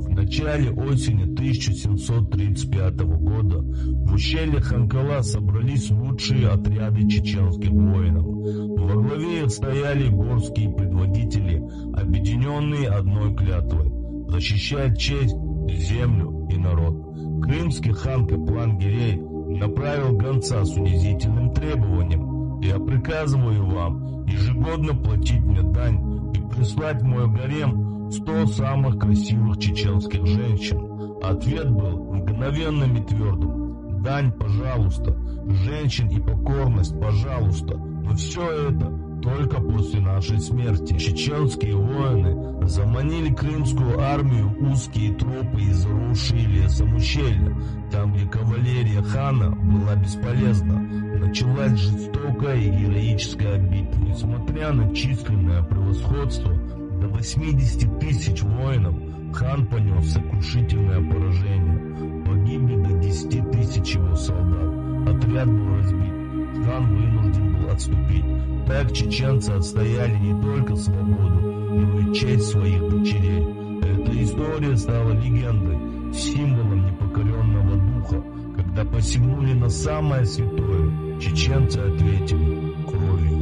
В начале осени 1735 года в ущелье Ханкала собрались лучшие отряды чеченских воинов. Во главе их стояли горские предводители, объединенные одной клятвой – защищать честь, землю и народ. Крымский хан Каплан-Гирей направил гонца с унизительным требованием: «Я приказываю вам ежегодно платить мне дань и прислать в мой гарем 100 самых красивых чеченских женщин». Ответ был мгновенным и твердым: «Дань, пожалуйста, женщин и покорность, пожалуйста, но все это только после нашей смерти». Чеченские воины заманили крымскую армию в узкие тропы и заросшие лесом ущелья, там, где кавалерия хана была бесполезна. Началась жестокая и героическая битва. Несмотря на численное превосходство до 80 тысяч воинов, хан понес сокрушительное поражение. Погибли до 10 тысяч его солдат. Отряд был разбит. Хан вынужден был отступить. Так чеченцы отстояли не только свободу, но и честь своих дочерей. Эта история стала легендой, символом непокоренного духа. Когда посягнули на самое святое, чеченцы ответили кровью.